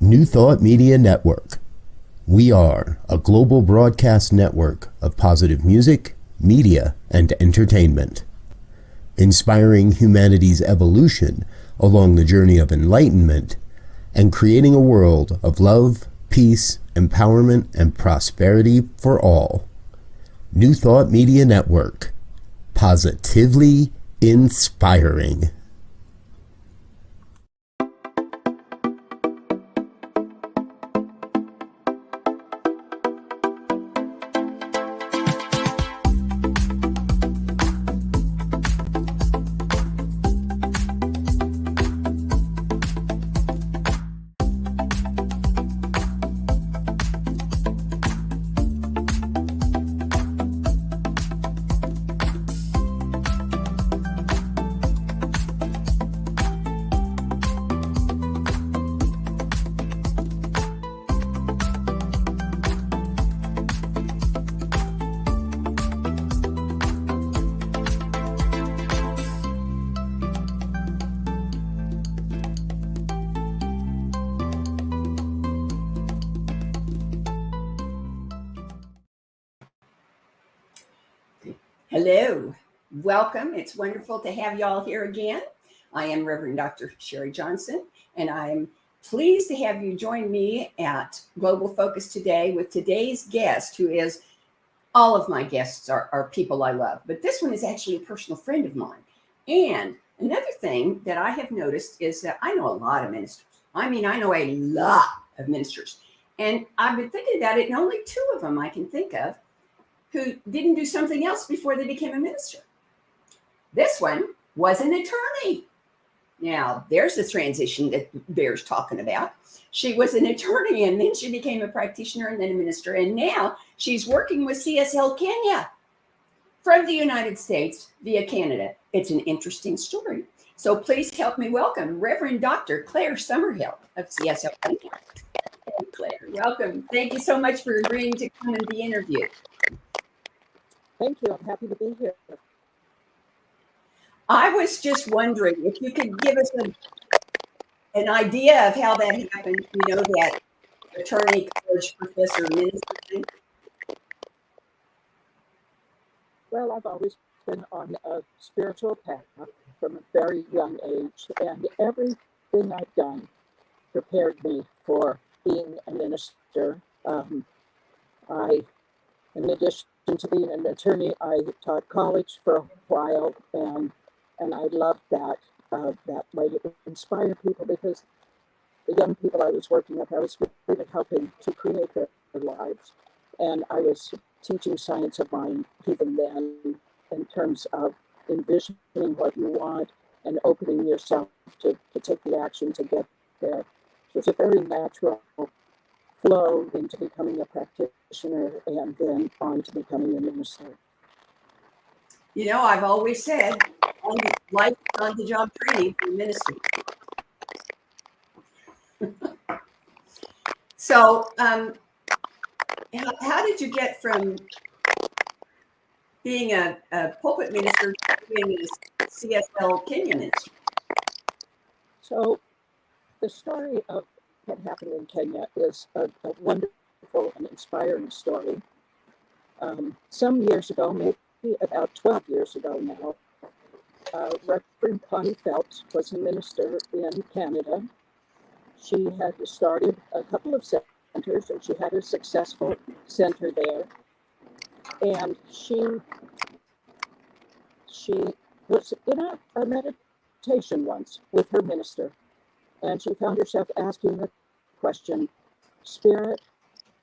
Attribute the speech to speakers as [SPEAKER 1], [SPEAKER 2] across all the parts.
[SPEAKER 1] New Thought Media Network. We are a global broadcast network of positive music, media, and entertainment, inspiring humanity's evolution along the journey of enlightenment and creating a world of love, peace, empowerment, and prosperity for all. New Thought Media Network. Positively inspiring.
[SPEAKER 2] Hello, welcome. It's wonderful to have you all here again. I am Reverend Dr. Sharri Johnson, and I'm pleased to have you join me at Global Focus today with today's guest, who is, all of my guests are people I love, but this one is actually a personal friend of mine. And another thing that I have noticed is that I know a lot of ministers. I know a lot of ministers. And I've been thinking about it, and only two of them I can think of who didn't do something else before they became a minister. This one was an attorney. Now, there's the transition that Bear's talking about. She was an attorney, and then she became a practitioner and then a minister. And now she's working with CSL Kenya from the United States via Canada. It's an interesting story. So please help me welcome Reverend Dr. Claire Summerhill of CSL Kenya. Claire, welcome. Thank you so much for agreeing to come and be interviewed.
[SPEAKER 3] Thank you. I'm happy to be here.
[SPEAKER 2] I was just wondering if you could give us an idea of how that happened. You know, that attorney, college professor, minister thing.
[SPEAKER 3] Well, I've always been on a spiritual path from a very young age, and everything I've done prepared me for being a minister. In addition to being an attorney, I taught college for a while, and I loved that way to inspire people, because the young people I was working with, I was really helping to create their lives. And I was teaching science of mind even then, in terms of envisioning what you want and opening yourself to take the action to get there. So it's a very natural flow into becoming a practitioner and then on to becoming a minister.
[SPEAKER 2] You know, I've always said life is on-the-job training for ministry. So, how did you get from being a pulpit minister to being a CSL Kenya minister?
[SPEAKER 3] So, the story of what happened in Kenya is a wonderful and inspiring story. Some years ago, maybe about 12 years ago now, Reverend Connie Phelps was a minister in Canada. She had started a couple of centers, and she had a successful center there. And she was in a meditation once with her minister, and she found herself asking the question, "Spirit,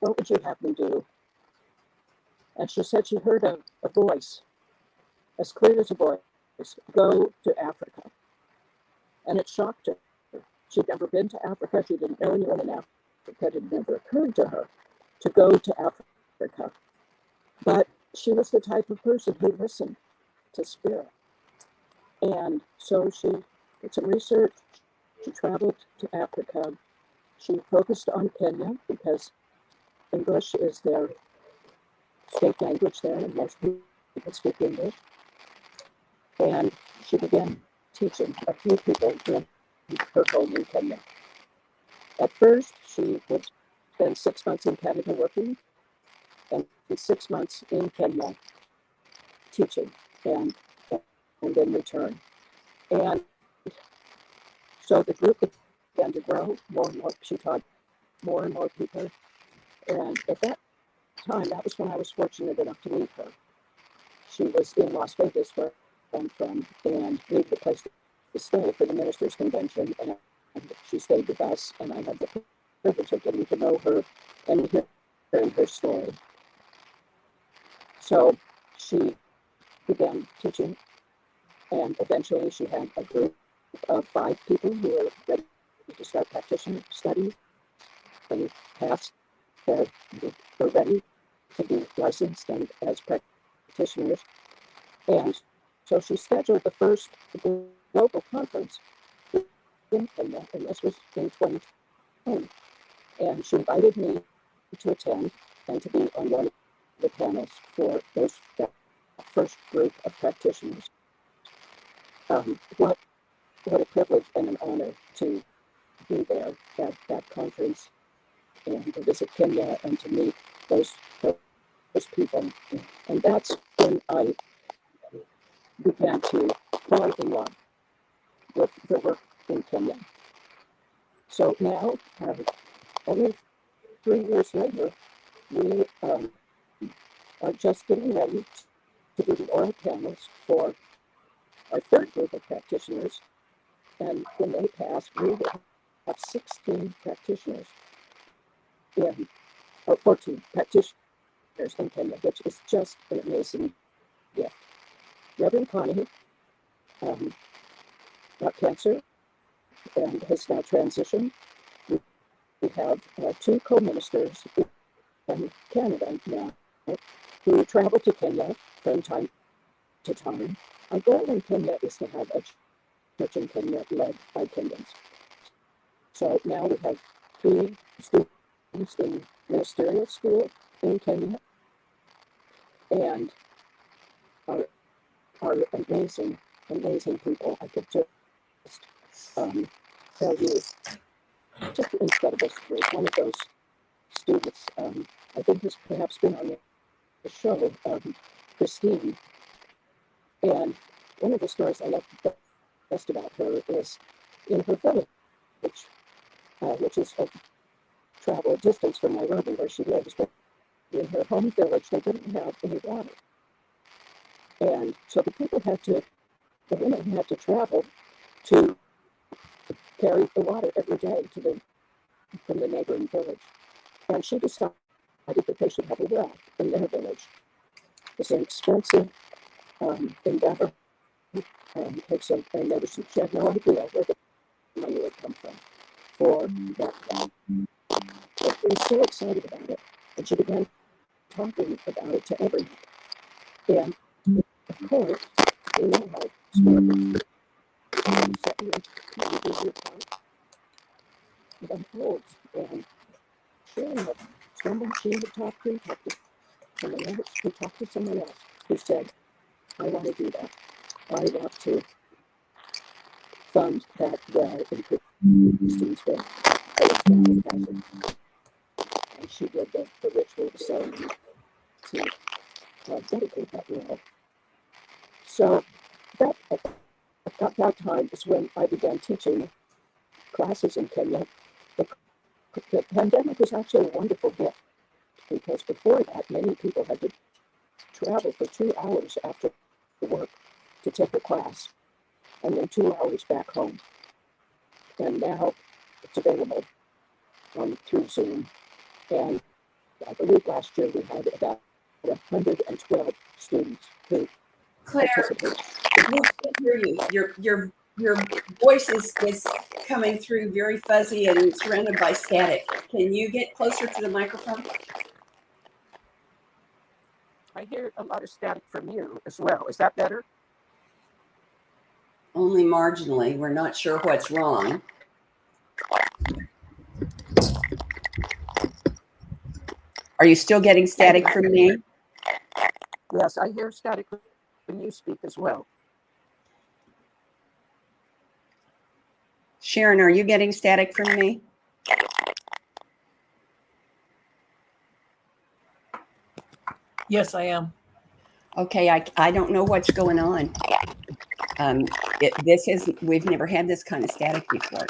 [SPEAKER 3] what would you have me do?" And she said she heard a voice, as clear as a voice, "Go to Africa." And it shocked her. She'd never been to Africa. She didn't know anyone in Africa. It had never occurred to her to go to Africa. But she was the type of person who listened to Spirit. And so she did some research. She traveled to Africa. She focused on Kenya because English is their state language there, and most people speak English. And she began teaching a few people in her home in Kenya. At first, she would spend 6 months in Canada working and 6 months in Kenya teaching and then return. And so the group began to grow more and more. She taught more and more people. And at that time, that was when I was fortunate enough to meet her. She was in Las Vegas, where I'm from, and needed a place to stay for the ministers' convention. And she stayed with us, and I had the privilege of getting to know her and hearing her story. So she began teaching, and eventually she had a group of 5 people who were ready to start practitioner studies and passed were ready to be licensed and as practitioners. And so she scheduled the first global conference in Kenya, and this was in 2010. And she invited me to attend and to be on one of the panels for that first group of practitioners. What a privilege and an honor to be there at that conference and to visit Kenya and to meet those people. And that's when I began to fall in love with the work in Kenya. So now, only 3 years later, we are just getting ready to do the oral panels for our third group of practitioners. And when they pass, we will have 16 practitioners or 14 practitioners in Kenya, which is just an amazing gift. Reverend Connie got cancer and has now transitioned. We have 2 co-ministers in Canada now who travel to Kenya from time to time. Our goal in Kenya is to have a church in Kenya led by Kenyans. So now we have 3 students in ministerial school in Kenya, and are amazing people. I could just tell you just incredible stories. One of those students, I think has perhaps been on the show, Christine. And one of the stories I love best about her is in her village, which is a travel distance from Nairobi where she lives, but in her home village they didn't have any water. And so the women had to travel to carry the water every day from the neighboring village. And she decided that they should have a well in their village. It's an expensive endeavor. And she had no idea where the money would come from for that well. But she was so excited about it, and she began talking about it to everyone. And of course, we know how smart it unfolds, and sharing it. Someone she had talked to someone else who talked to someone else who said, I want to do that. I want to fund that well in Christine's way. And she did the ritual ceremony to dedicate that well. So at that time is when I began teaching classes in Kenya. The pandemic was actually a wonderful gift, because before that, many people had to travel for 2 hours after work to take a class, and then 2 hours back home. And now it's available through Zoom. And I believe last year we had about 112 students who participated.
[SPEAKER 2] We can't hear you. Your voice is coming through very fuzzy and surrounded by static. Can you get closer to the microphone?
[SPEAKER 3] I hear a lot of static from you as well. Is that better?
[SPEAKER 2] Only marginally. We're not sure what's wrong. Are you still getting static from me?
[SPEAKER 3] Yes, I hear static when you speak as well.
[SPEAKER 2] Sharon, are you getting static from me?
[SPEAKER 4] Yes, I am.
[SPEAKER 2] Okay, I don't know what's going on. We've never had this kind of static before.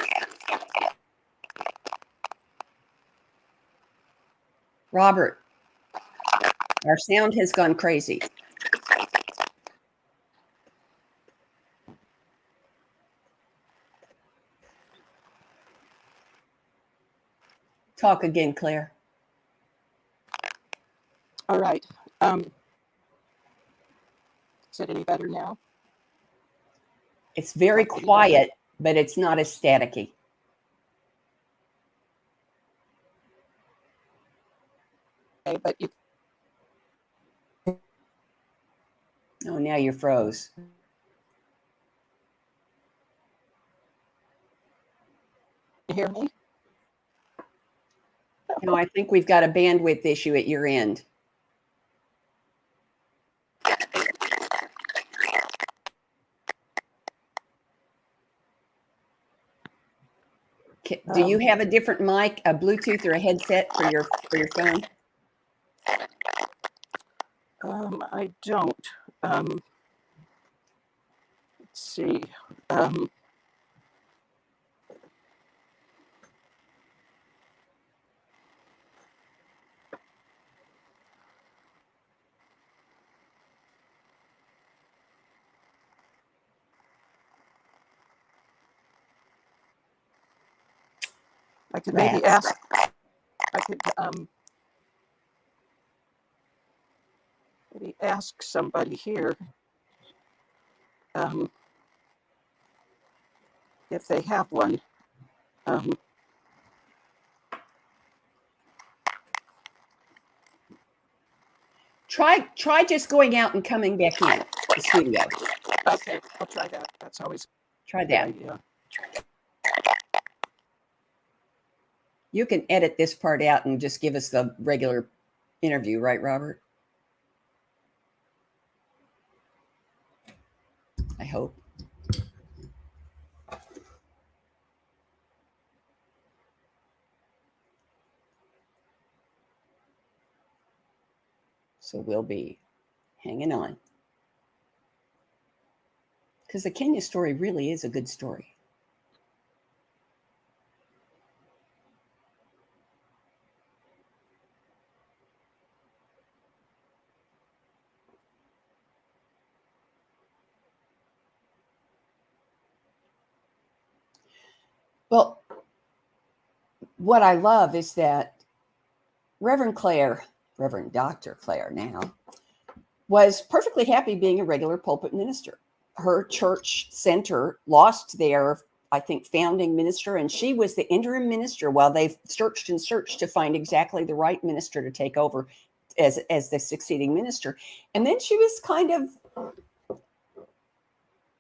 [SPEAKER 2] Robert, our sound has gone crazy. Talk again, Claire.
[SPEAKER 3] All right. Is it any better now?
[SPEAKER 2] It's very quiet, but it's not as staticky.
[SPEAKER 3] Okay, but you
[SPEAKER 2] Oh, now you froze.
[SPEAKER 3] can hear me?
[SPEAKER 2] No, I think we've got a bandwidth issue at your end. Do you have a different mic, a Bluetooth or a headset for your phone?
[SPEAKER 3] I don't. Let's see. I could maybe
[SPEAKER 2] Rats.
[SPEAKER 3] ask. I could maybe ask somebody here if they have one.
[SPEAKER 2] Try just going out and coming back in the studio.
[SPEAKER 3] Okay, I'll try that. That's always
[SPEAKER 2] Try
[SPEAKER 3] a good
[SPEAKER 2] that.
[SPEAKER 3] idea.
[SPEAKER 2] You can edit this part out and just give us the regular interview, right, Robert? I hope. So we'll be hanging on. Because the Kenya story really is a good story. Well, what I love is that Reverend Dr. Claire now, was perfectly happy being a regular pulpit minister. Her church center lost their, I think, founding minister, and she was the interim minister while they searched and searched to find exactly the right minister to take over as the succeeding minister. And then she was kind of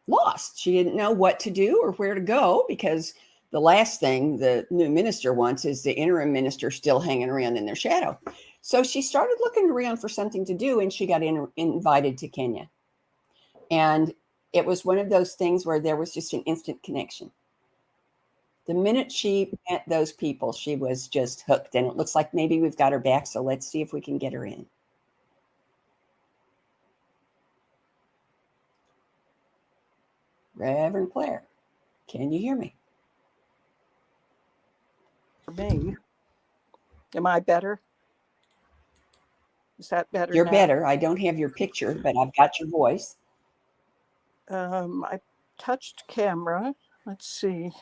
[SPEAKER 2] lost. She didn't know what to do or where to go, because the last thing the new minister wants is the interim minister still hanging around in their shadow. So she started looking around for something to do, and she got invited to Kenya. And it was one of those things where there was just an instant connection. The minute she met those people, she was just hooked. And it looks like maybe we've got her back. So let's see if we can get her in. Reverend Claire, can you hear me?
[SPEAKER 3] For me, am I better? Is that better?
[SPEAKER 2] You're
[SPEAKER 3] now?
[SPEAKER 2] better. I don't have your picture, but I've got your voice.
[SPEAKER 3] I touched camera. Let's see.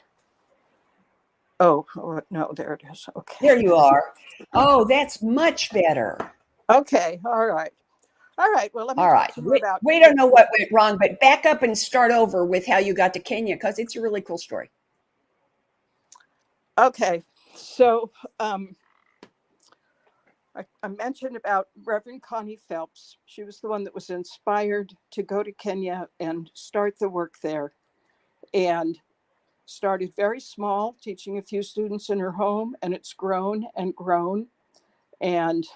[SPEAKER 3] Oh, no, there it is. Okay.
[SPEAKER 2] There you are. Oh, that's much better.
[SPEAKER 3] Okay. All right. Well, let me talk to you about.
[SPEAKER 2] We don't know what went wrong, but back up and start over with how you got to Kenya, because it's a really cool story.
[SPEAKER 3] Okay. So I mentioned about Reverend Connie Phelps. She was the one that was inspired to go to Kenya and start the work there, and started very small, teaching a few students in her home, and it's grown and grown. And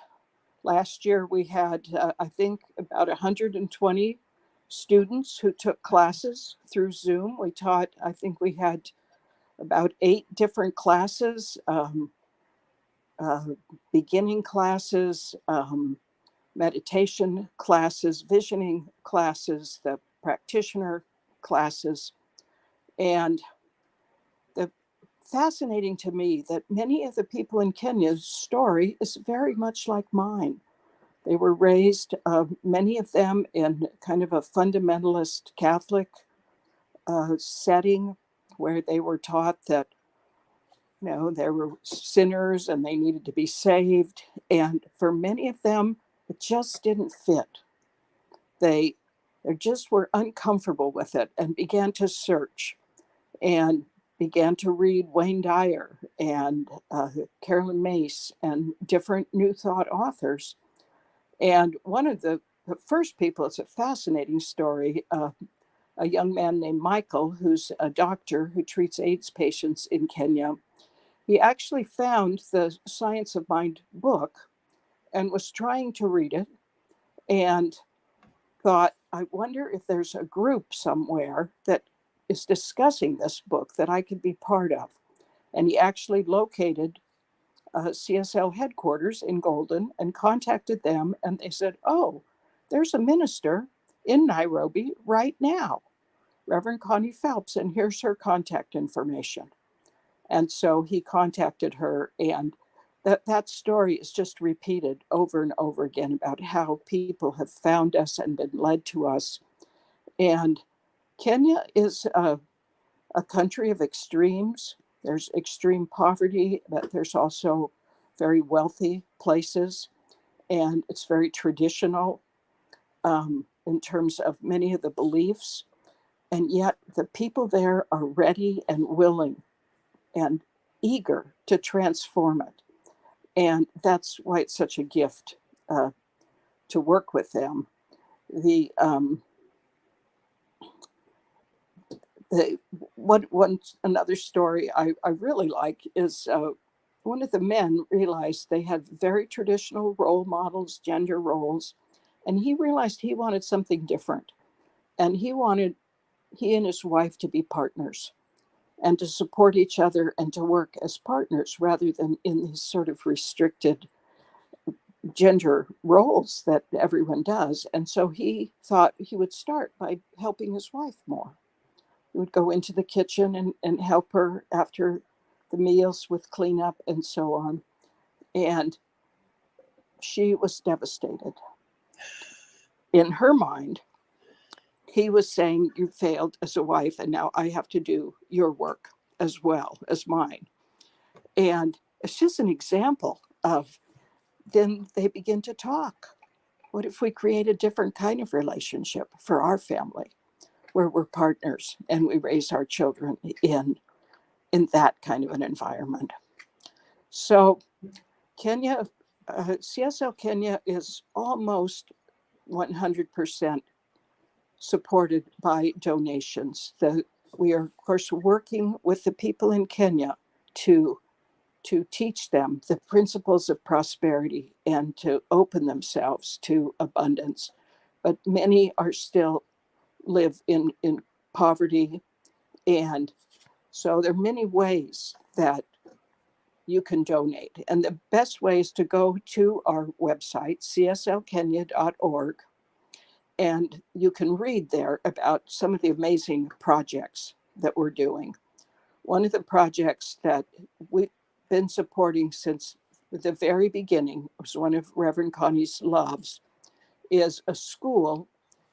[SPEAKER 3] last year we had, I think, about 120 students who took classes through Zoom. We taught, I think we had about 8 different classes, beginning classes, meditation classes, visioning classes, the practitioner classes. And the fascinating to me that many of the people in Kenya's story is very much like mine. They were raised, many of them, in kind of a fundamentalist Catholic setting where they were taught that, you know, there were sinners and they needed to be saved. And for many of them, it just didn't fit. They just were uncomfortable with it and began to search and began to read Wayne Dyer and Carolyn Mace and different New Thought authors. And one of the first people, it's a fascinating story, a young man named Michael, who's a doctor who treats AIDS patients in Kenya. He actually found the Science of Mind book and was trying to read it and thought, I wonder if there's a group somewhere that is discussing this book that I could be part of. And he actually located CSL headquarters in Golden and contacted them. And they said, oh, there's a minister in Nairobi right now, Reverend Connie Phelps, and here's her contact information. And so he contacted her, and that story is just repeated over and over again about how people have found us and been led to us. And Kenya is a country of extremes. There's extreme poverty, but there's also very wealthy places, and it's very traditional in terms of many of the beliefs. And yet the people there are ready and willing and eager to transform it. And that's why it's such a gift to work with them. Another story I really like is one of the men realized they had very traditional role models, gender roles, and he realized he wanted something different. And he and his wife to be partners and to support each other and to work as partners rather than in these sort of restricted gender roles that everyone does. And so he thought he would start by helping his wife more. He would go into the kitchen and help her after the meals with cleanup and so on. And she was devastated. In her mind, he was saying, you failed as a wife, and now I have to do your work as well as mine. And it's just an example of, then they begin to talk. What if we create a different kind of relationship for our family, where we're partners and we raise our children in that kind of an environment? So Kenya, CSL Kenya is almost 100% supported by donations. We are, of course, working with the people in Kenya to teach them the principles of prosperity and to open themselves to abundance. But many are still live in poverty. And so there are many ways that you can donate. And the best way is to go to our website, cslkenya.org, and you can read there about some of the amazing projects that we're doing. One of the projects that we've been supporting since the very beginning, was one of Reverend Connie's loves, is a school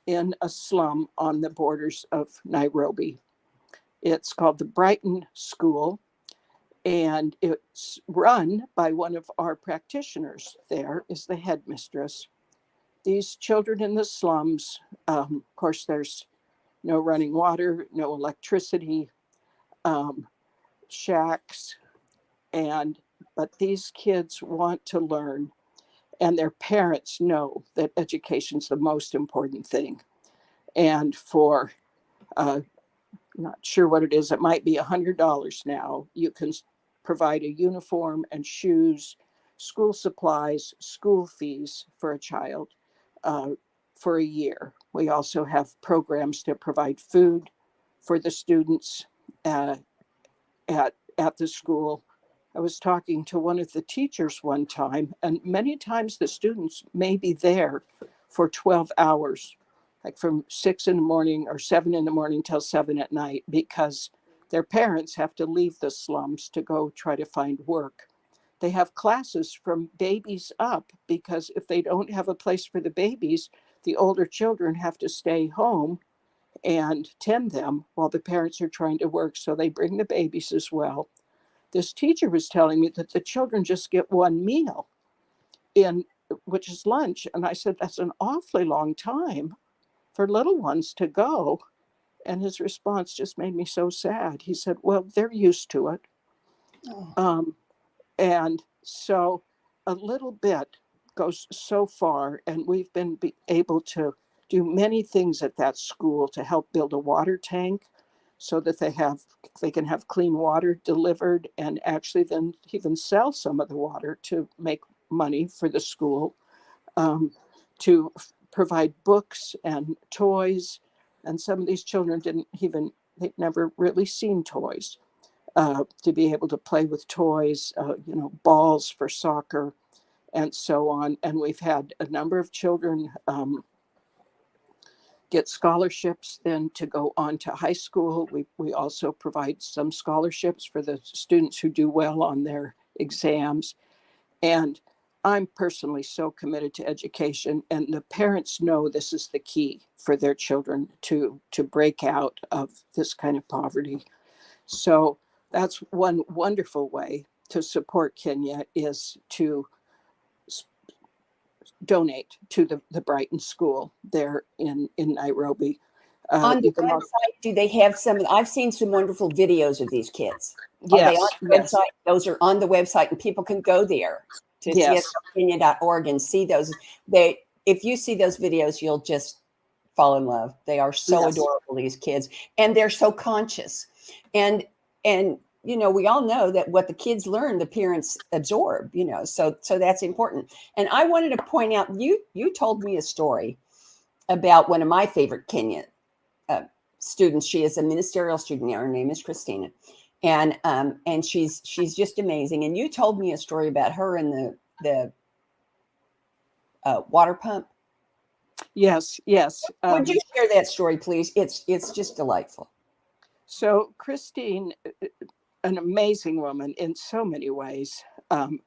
[SPEAKER 3] in a slum on the borders of Nairobi. It's called the Brighton School, and it's run by one of our practitioners. There is the headmistress. These children in the slums, of course, there's no running water, no electricity, shacks, but these kids want to learn, and their parents know that education's the most important thing. And for not sure what it is, it might be $100 now, you can provide a uniform and shoes, school supplies, school fees for a child for a year. We also have programs to provide food for the students at the school I was talking to one of the teachers one time, and many times the students may be there for 12 hours, like from 6 in the morning or 7 in the morning till 7 at night, because their parents have to leave the slums to go try to find work. They have classes from babies up, because if they don't have a place for the babies, the older children have to stay home and tend them while the parents are trying to work. So they bring the babies as well. This teacher was telling me that the children just get one meal in, which is lunch. And I said, that's an awfully long time for little ones to go. And his response just made me so sad. He said, well, they're used to it.
[SPEAKER 2] Oh.
[SPEAKER 3] And so a little bit goes so far, and we've been able to do many things at that school to help build a water tank so that they can have clean water delivered, and actually then even sell some of the water to make money for the school, to provide books and toys. And some of these children they'd never really seen toys. To be able to play with toys, balls for soccer and so on. And we've had a number of children get scholarships then to go on to high school. We also provide some scholarships for the students who do well on their exams. And I'm personally so committed to education, and the parents know this is the key for their children to break out of this kind of poverty. So that's one wonderful way to support Kenya, is to donate to the Brighton School there in Nairobi.
[SPEAKER 2] On the website, do they have I've seen some wonderful videos of these kids. Are they on the website? Those are on the website, and people can go there to cskenya.org and see those. If you see those videos, you'll just fall in love. They are so adorable, these kids, and they're so conscious. And we all know that what the kids learn, the parents absorb, so that's important. And I wanted to point out, you told me a story about one of my favorite Kenyan students. She is a ministerial student now. Her name is Christina. And she's just amazing. And you told me a story about her and the water pump.
[SPEAKER 3] Yes.
[SPEAKER 2] Would you share that story, please? It's just delightful.
[SPEAKER 3] So Christine, an amazing woman in so many ways. One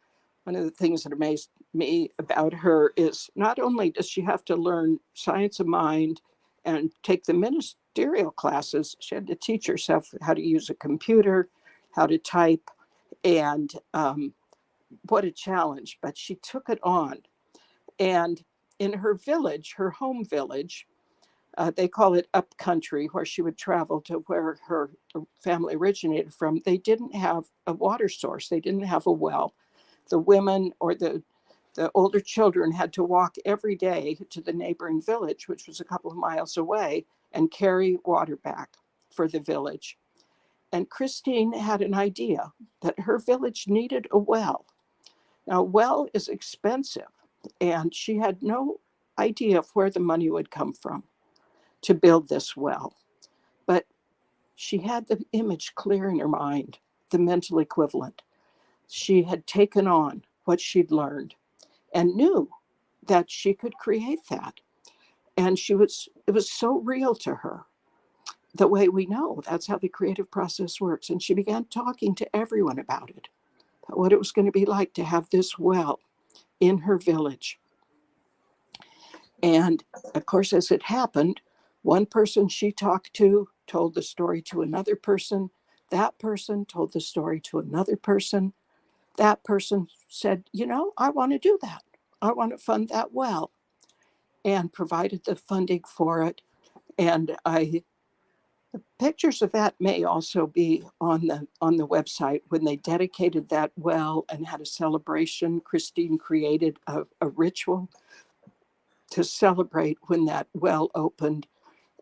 [SPEAKER 3] of the things that amazed me about her is not only does she have to learn science of mind and take the ministerial classes, she had to teach herself how to use a computer, how to type, and what a challenge, but she took it on. And in her village, her home village, they call it up country, where she would travel to where her family originated from. They didn't have a water source. They didn't have a well. The women or the older children had to walk every day to the neighboring village, which was a couple of miles away, and carry water back for the village. And Christine had an idea that her village needed a well. Now, a well is expensive, and she had no idea of where the money would come from to build this well. But she had the image clear in her mind, the mental equivalent. She had taken on what she'd learned and knew that she could create that. And it was so real to her, the way we know that's how the creative process works. And she began talking to everyone about it, about what it was going to be like to have this well in her village. And of course, as it happened, one person she talked to told the story to another person. That person told the story to another person. That person said, I want to do that. I want to fund that well, and provided the funding for it. And the pictures of that may also be on the website. When they dedicated that well and had a celebration, Christine created a ritual to celebrate when that well opened,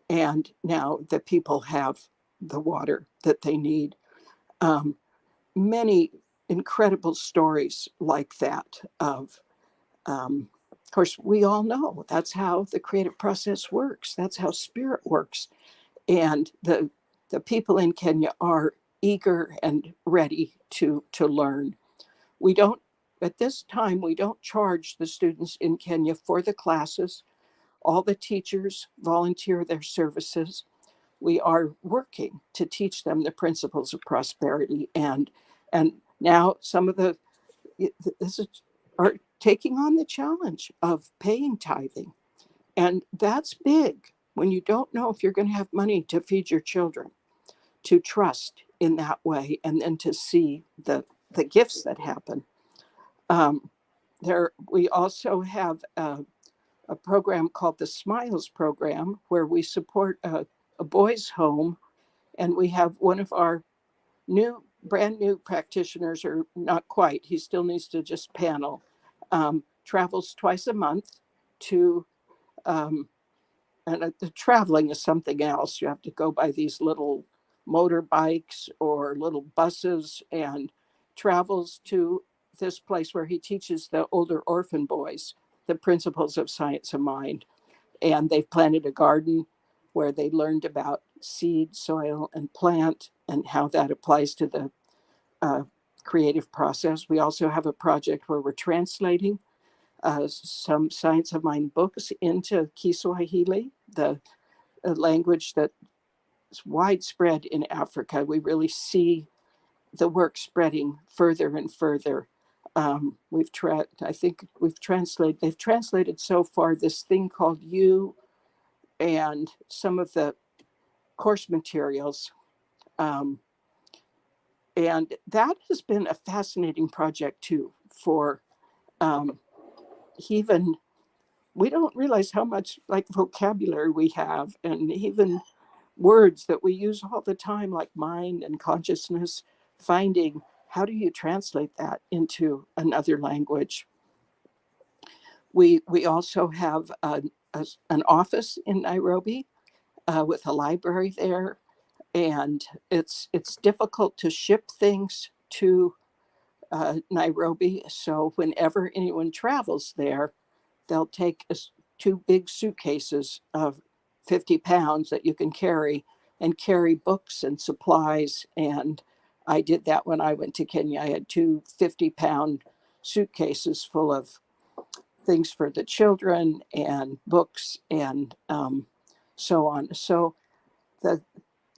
[SPEAKER 3] and now the people have the water that they need. Many incredible stories like that of course, we all know that's how the creative process works. That's how spirit works. And the people in Kenya are eager and ready to learn. We don't, at this time, we don't charge the students in Kenya for the classes. All the teachers volunteer their services. We are working to teach them the principles of prosperity, and now some of the this is, are taking on the challenge of paying tithing, and that's big when you don't know if you're going to have money to feed your children, to trust in that way, and then to see the gifts that happen. Um, we also have a program called the Smiles program, where we support a boys' home, and we have one of our brand new practitioners, or not quite, he still needs to just panel, travels twice a month to, and the traveling is something else. You have to go by these little motorbikes or little buses, and travels to this place where he teaches the older orphan boys the principles of science of mind. And they've planted a garden where they learned about seed, soil, and plant, and how that applies to the creative process. We also have a project where we're translating some science of mind books into Kiswahili, the language that's widespread in Africa. We really see the work spreading further and further. They've translated so far this thing called You, and some of the course materials. And that has been a fascinating project too, for even, we don't realize how much like vocabulary we have, and even words that we use all the time, like mind and consciousness, finding how do you translate that into another language. We also have an office in Nairobi with a library there, and it's difficult to ship things to Nairobi. So whenever anyone travels there, they'll take two big suitcases of 50 pounds that you can carry, and carry books and supplies. And I did that when I went to Kenya. I had two 50-pound suitcases full of things for the children and books and so on. So the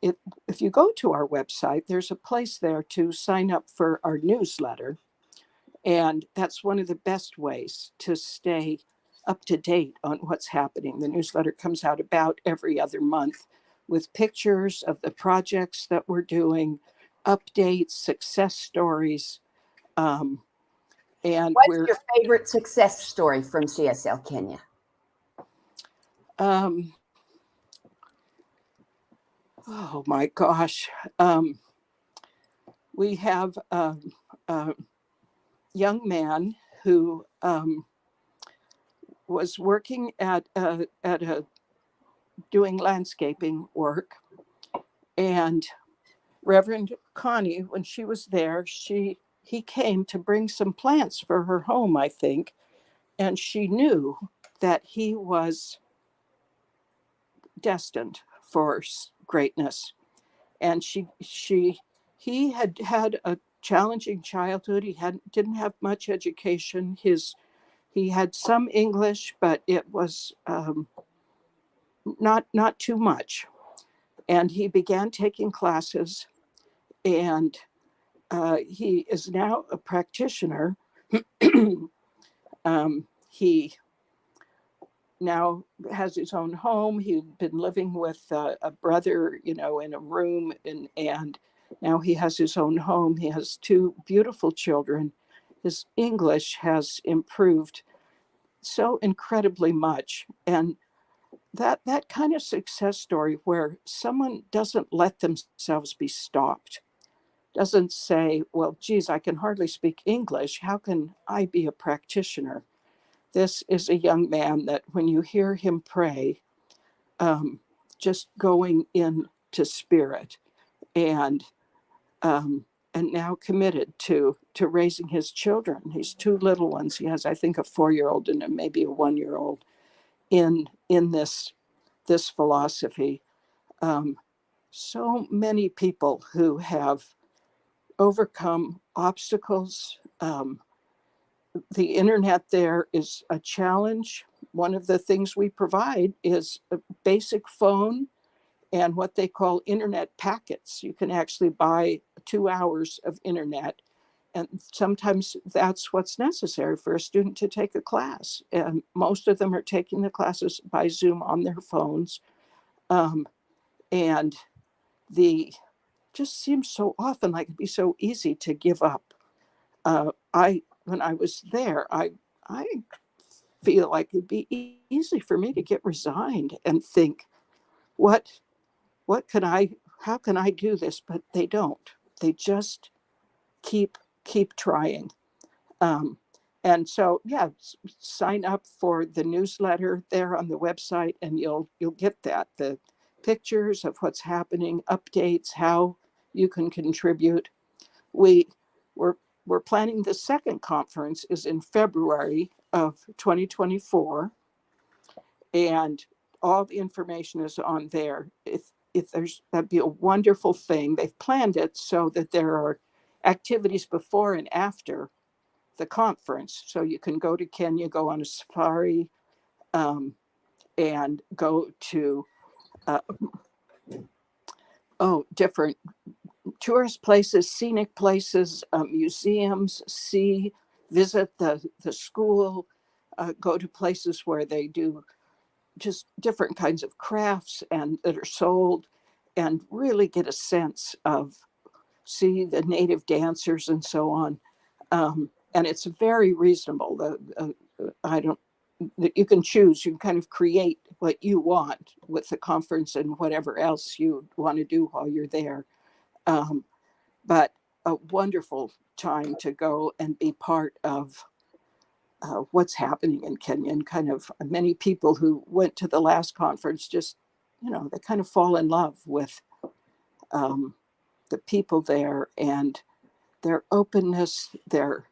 [SPEAKER 3] if you go to our website, there's a place there to sign up for our newsletter. And that's one of the best ways to stay up to date on what's happening. The newsletter comes out about every other month with pictures of the projects that we're doing, updates, success stories. And
[SPEAKER 2] What's your favorite success story from CSL Kenya?
[SPEAKER 3] Oh my gosh. We have a young man who was working at a doing landscaping work, and Reverend Connie, when she was there, he came to bring some plants for her home, I think, and she knew that he was destined for greatness. And he had had a challenging childhood. He didn't have much education. He had some English, but it was not too much. And he began taking classes, and he is now a practitioner. He now has his own home. He'd been living with a brother, in a room, and now he has his own home. He has two beautiful children. His English has improved so incredibly much. And that kind of success story, where someone doesn't let themselves be stopped, doesn't say, well, geez, I can hardly speak English. How can I be a practitioner? This is a young man that when you hear him pray, just going into spirit, and now committed to raising his children. He's two little ones. He has, I think, a 4-year-old and maybe a 1-year-old in this philosophy. so many people who have overcome obstacles. The internet there is a challenge. One of the things we provide is a basic phone and what they call internet packets. You can actually buy 2 hours of internet, and sometimes that's what's necessary for a student to take a class. And most of them are taking the classes by Zoom on their phones. And the just seems so often like it'd be so easy to give up. When I was there, I feel like it'd be easy for me to get resigned and think, what can I, how can I do this? But they don't. They just keep trying. Um, and so, yeah, sign up for the newsletter there on the website, and you'll get that, the pictures of what's happening, updates, how you can contribute. We we're planning the second conference is in February of 2024, and all the information is on there. If there's, that'd be a wonderful thing. They've planned it so that there are activities before and after the conference. So you can go to Kenya, go on a safari, and go to different tourist places, scenic places, museums, visit the school, go to places where they do just different kinds of crafts and that are sold, and really get a sense of, see the native dancers and so on. And it's very reasonable. I don't, you can choose, you can kind of create what you want with the conference and whatever else you want to do while you're there. But a wonderful time to go and be part of what's happening in Kenya. And kind of many people who went to the last conference just, they kind of fall in love with the people there and their openness, their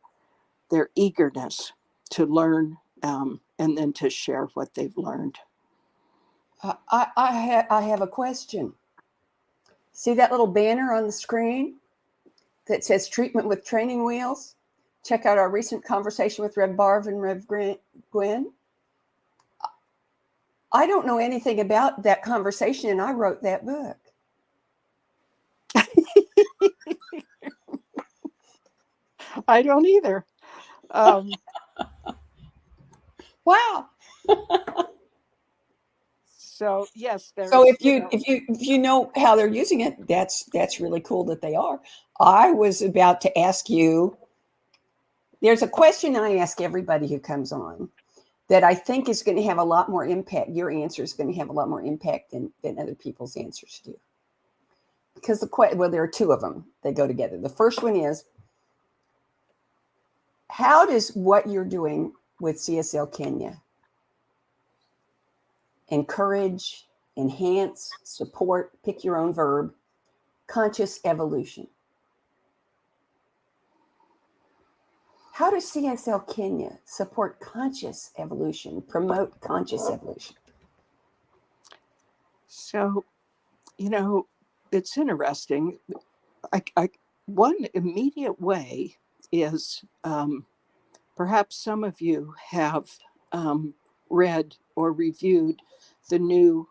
[SPEAKER 3] eagerness to learn, and then to share what they've learned.
[SPEAKER 2] I have a question. See that little banner on the screen that says treatment with training wheels? Check out our recent conversation with Rev Barv and Rev Gwen. I don't know anything about that conversation, and I wrote that book.
[SPEAKER 3] I don't either.
[SPEAKER 2] Wow.
[SPEAKER 3] So yes,
[SPEAKER 2] so if you know how they're using it, that's really cool that they are. I was about to ask you. There's a question I ask everybody who comes on that I think is going to have a lot more impact. Your answer is going to have a lot more impact than other people's answers do. Because there are two of them. They go together. The first one is, how does what you're doing with CSL Kenya encourage, enhance, support, pick your own verb, conscious evolution? How does CSL Kenya support conscious evolution, promote conscious evolution?
[SPEAKER 3] So, it's interesting. One immediate way is perhaps some of you have read or reviewed the new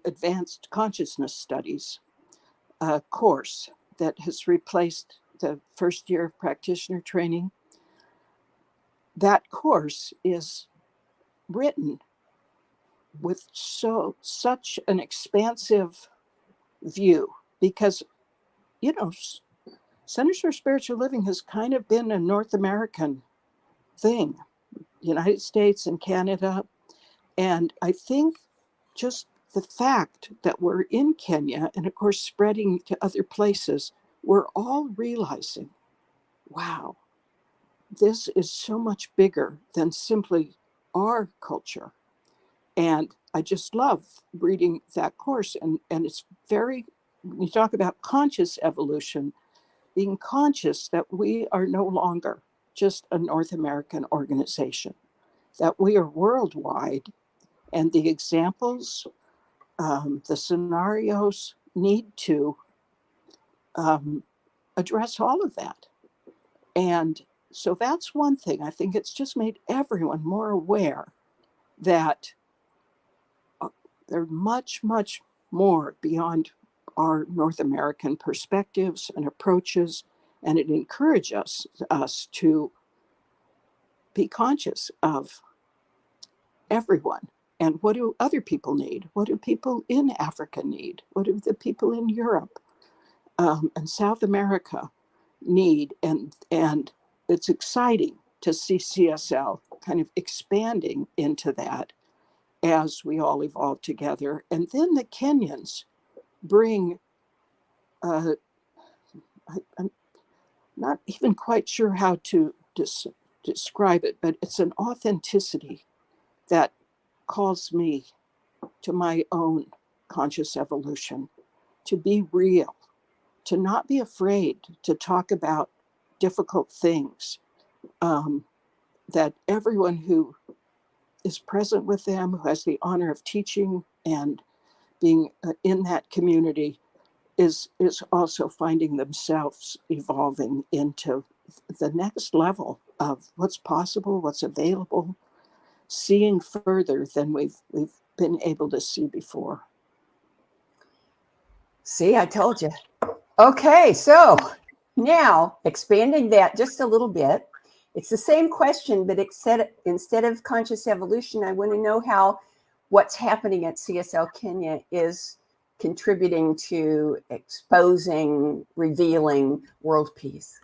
[SPEAKER 3] Advanced Consciousness Studies course that has replaced the first year of practitioner training. That course is written with such an expansive view, because Centers for Spiritual Living has kind of been a North American thing, United States and Canada. And I think just the fact that we're in Kenya and of course spreading to other places, we're all realizing, wow, this is so much bigger than simply our culture. And I just love reading that course. And it's very, when you talk about conscious evolution, being conscious that we are no longer just a North American organization, that we are worldwide. And the examples The scenarios need to address all of that. And so that's one thing. I think it's just made everyone more aware that they're much, much more beyond our North American perspectives and approaches. And it encourages us to be conscious of everyone. And what do other people need? What do people in Africa need? What do the people in Europe and South America need? And it's exciting to see CSL kind of expanding into that as we all evolve together. And then the Kenyans bring, I'm not even quite sure how to describe it, but it's an authenticity that calls me to my own conscious evolution, to be real, to not be afraid to talk about difficult things, that everyone who is present with them, who has the honor of teaching and being in that community, is also finding themselves evolving into the next level of what's possible, what's available, seeing further than we've been able to see before.
[SPEAKER 2] See, I told you. Okay, so now expanding that just a little bit, it's the same question, but instead of conscious evolution, I want to know how what's happening at CSL Kenya is contributing to exposing, revealing world peace.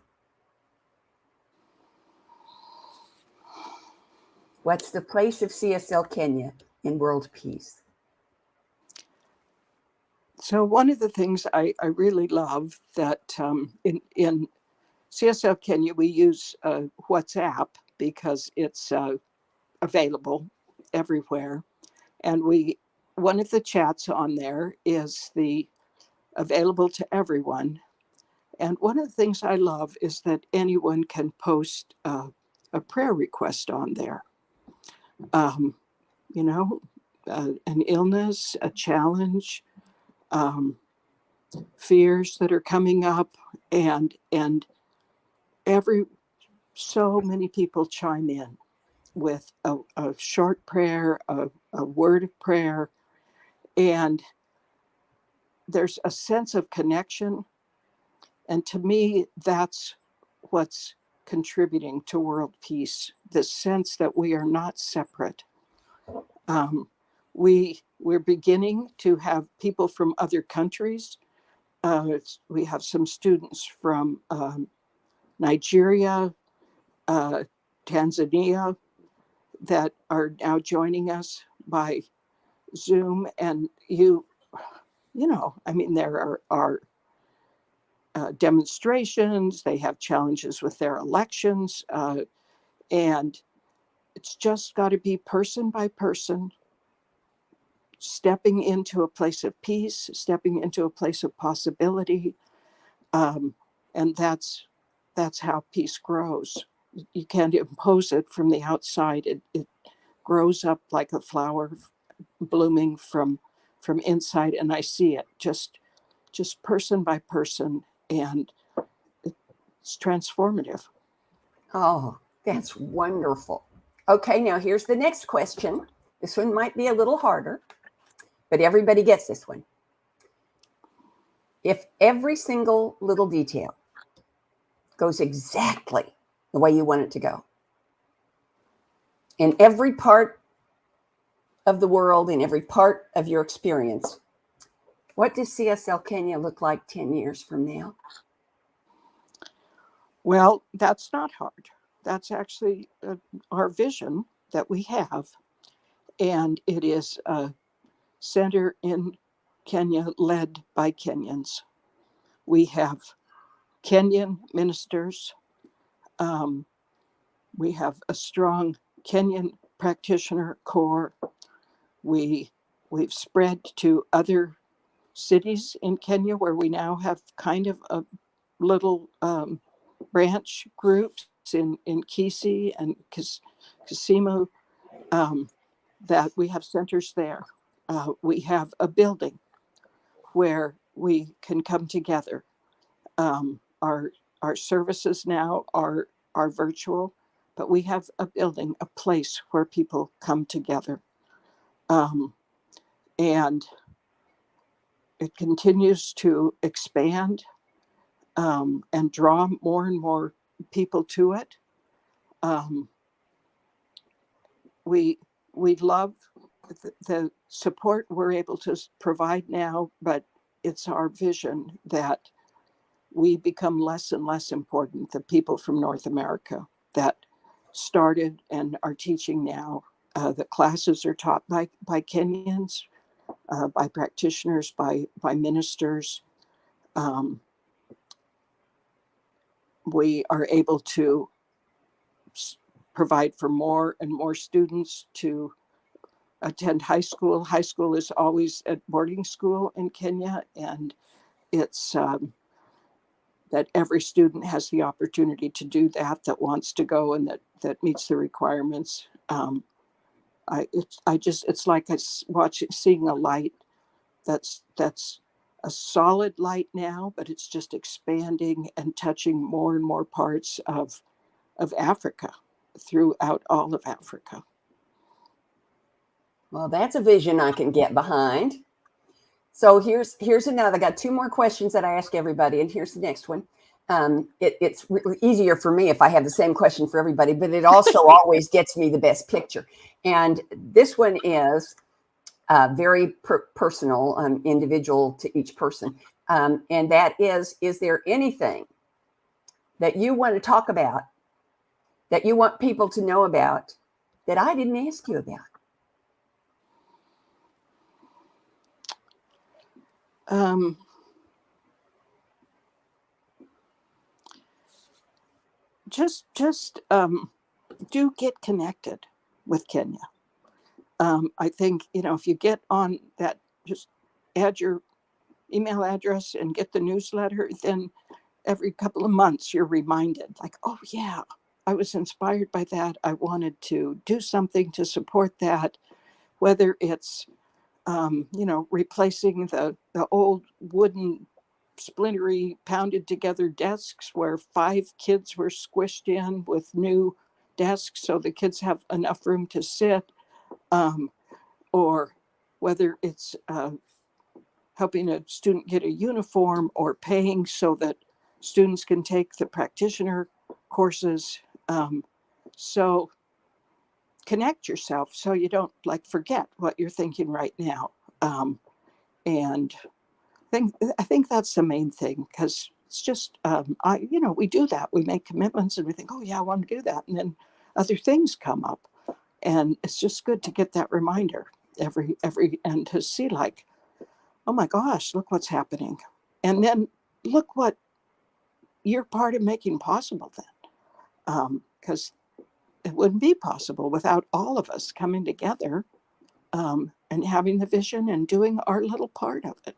[SPEAKER 2] What's the place of CSL Kenya in world peace?
[SPEAKER 3] So one of the things I really love that in CSL Kenya, we use WhatsApp because it's available everywhere. And one of the chats on there is the available to everyone. And one of the things I love is that anyone can post a prayer request on there. You know, an illness, a challenge, fears that are coming up, and so many people chime in with a short prayer, a word of prayer, and there's a sense of connection. And to me, that's what's contributing to world peace, the sense that we are not separate. We're beginning to have people from other countries. We have some students from Nigeria, Tanzania, that are now joining us by Zoom. And you know, I mean, there are demonstrations, they have challenges with their elections, and it's just got to be person by person, stepping into a place of peace, stepping into a place of possibility, and that's how peace grows. You can't impose it from the outside. It grows up like a flower blooming from inside, and I see it just person by person, and it's transformative.
[SPEAKER 2] Oh, that's wonderful. Okay, now here's the next question. This one might be a little harder, but everybody gets this one. If every single little detail goes exactly the way you want it to go, in every part of the world, in every part of your experience, what does CSL Kenya look like 10 years from now?
[SPEAKER 3] Well, that's not hard. That's actually our vision that we have. And it is a center in Kenya led by Kenyans. We have Kenyan ministers. We have a strong Kenyan practitioner core. We've spread to other cities in Kenya where we now have kind of a little branch groups in Kisii and Kisumu, that we have centers there. we have a building where we can come together. Our services now are virtual, but we have a building, a place where people come together. And it continues to expand and draw more and more people to it. We love the support we're able to provide now, but it's our vision that we become less and less important. The people from North America that started and are teaching now, the classes are taught by Kenyans, by practitioners, by ministers. We are able to provide for more and more students to attend high school. High school is always at boarding school in Kenya, and it's that every student has the opportunity to do that wants to go and that meets the requirements. It's like seeing a light that's a solid light now, but it's just expanding and touching more and more parts of Africa, throughout all of Africa.
[SPEAKER 2] Well, that's a vision I can get behind. So here's another. I got two more questions that I ask everybody, and here's the next one. It's easier for me if I have the same question for everybody, but it also always gets me the best picture. And this one is very personal, individual to each person. And that is there anything that you want to talk about, that you want people to know about, that I didn't ask you about?
[SPEAKER 3] Just do get connected with Kenya. I think, if you get on that, just add your email address and get the newsletter, then every couple of months you're reminded, like, oh yeah, I was inspired by that. I wanted to do something to support that, whether it's, replacing the old wooden splintery pounded together desks where 5 kids were squished in with new desks so the kids have enough room to sit, or whether it's helping a student get a uniform or paying so that students can take the practitioner courses. So connect yourself so you don't forget what you're thinking right now. And I think that's the main thing, because it's just, we do that. We make commitments and we think, oh yeah, I want to do that. And then other things come up, and it's just good to get that reminder and to see oh my gosh, look what's happening. And then look what you're part of making possible then. Because it wouldn't be possible without all of us coming together and having the vision and doing our little part of it.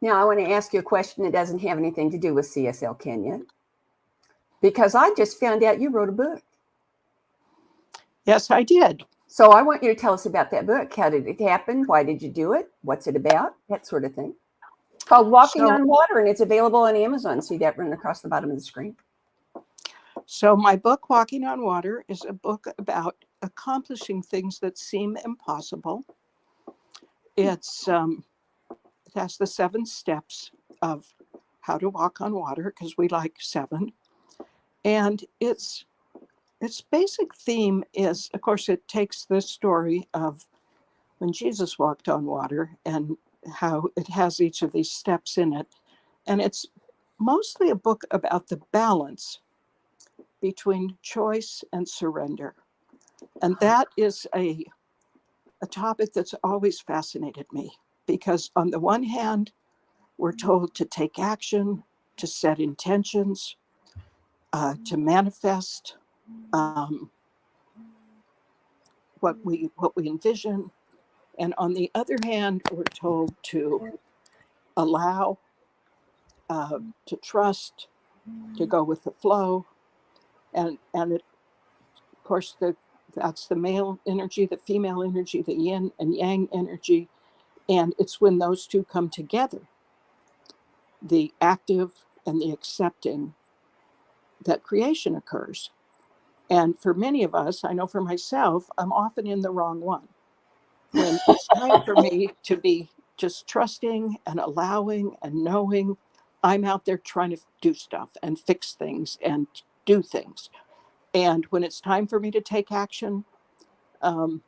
[SPEAKER 2] Now, I want to ask you a question that doesn't have anything to do with CSL Kenya, because I just found out you wrote a book.
[SPEAKER 3] Yes, I did.
[SPEAKER 2] So I want you to tell us about that book. How did it happen? Why did you do it? What's it about? That sort of thing. It's called Walking on Water, and it's available on Amazon. See that running across the bottom of the screen?
[SPEAKER 3] So my book, Walking on Water, is a book about accomplishing things that seem impossible. It has the 7 steps of how to walk on water, because we like 7. And its basic theme is, of course, it takes the story of when Jesus walked on water and how it has each of these steps in it. And it's mostly a book about the balance between choice and surrender. And that is a topic that's always fascinated me, because on the one hand, we're told to take action, to set intentions, to manifest what we envision. And on the other hand, we're told to allow, to trust, to go with the flow. And it, of course, the That's the male energy, the female energy, the yin and yang energy. And it's when those two come together, the active and the accepting, that creation occurs. And for many of us, I know for myself, I'm often in the wrong one. When it's time for me to be just trusting and allowing and knowing, I'm out there trying to do stuff and fix things and do things. And when it's time for me to take action, I'm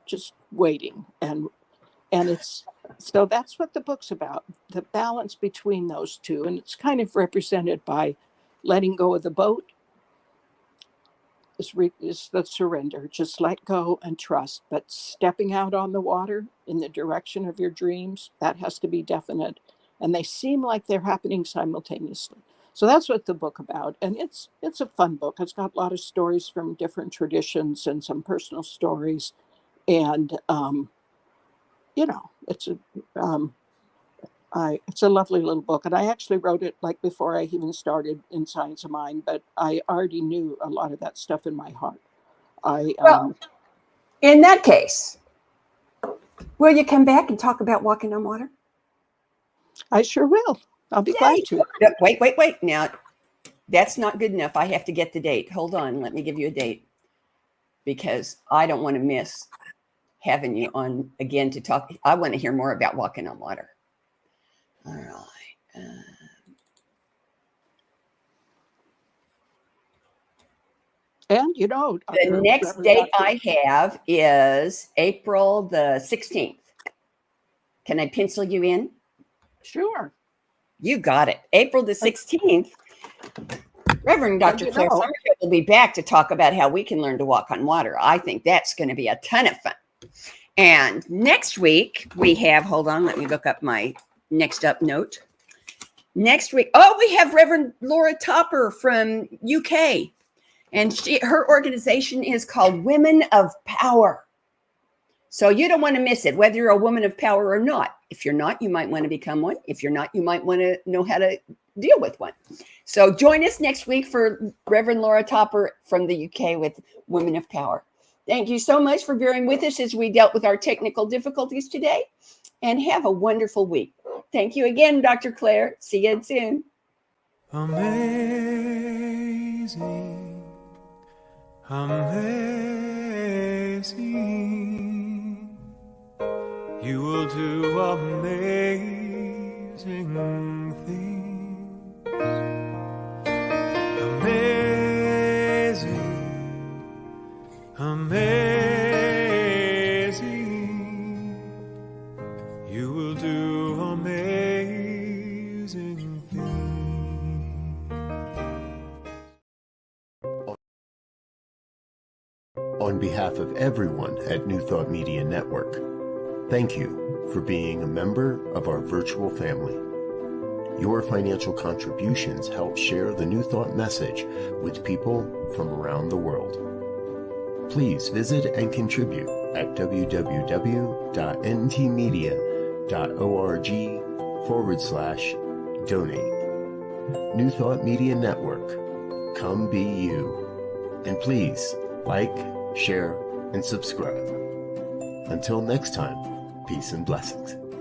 [SPEAKER 3] just waiting. And it's, so that's what the book's about, the balance between those two. And it's kind of represented by letting go of the boat is the surrender. Just let go and trust. But stepping out on the water in the direction of your dreams, that has to be definite. And they seem like they're happening simultaneously. So that's what the book about. And it's a fun book. It's got a lot of stories from different traditions and some personal stories. And it's a lovely little book. And I actually wrote it like before I even started in Science of Mind, but I already knew a lot of that stuff in my heart.
[SPEAKER 2] Well, in that case, will you come back and talk about walking on water?
[SPEAKER 3] I sure will. I'll be glad to.
[SPEAKER 2] Wait. Now, that's not good enough. I have to get the date. Hold on. Let me give you a date, because I don't want to miss having you on again to talk. I want to hear more about walking on water. All right.
[SPEAKER 3] And
[SPEAKER 2] the next date I have is April the 16th. Can I pencil you in?
[SPEAKER 3] Sure.
[SPEAKER 2] You got it. April the 16th. Reverend Dr. Claire Summerhill will be back to talk about how we can learn to walk on water. I think that's going to be a ton of fun. And next week we have, hold on, let me look up my next up note. Next week, we have Reverend Laura Topper from UK. And her organization is called Women of Power. So you don't want to miss it, whether you're a woman of power or not. If you're not, you might want to become one. If you're not, you might want to know how to deal with one. So join us next week for Reverend Laura Topper from the UK with Women of Power. Thank you so much for bearing with us as we dealt with our technical difficulties today. And have a wonderful week. Thank you again, Dr. Claire. See you soon.
[SPEAKER 4] Amazing. Amazing, you will do amazing things. Amazing, amazing, you will do amazing things.
[SPEAKER 1] On behalf of everyone at New Thought Media Network, thank you for being a member of our virtual family. Your financial contributions help share the New Thought message with people from around the world. Please visit and contribute at www.ntmedia.org/donate. New Thought Media Network, come be you. And please like, share, and subscribe. Until next time, peace and blessings.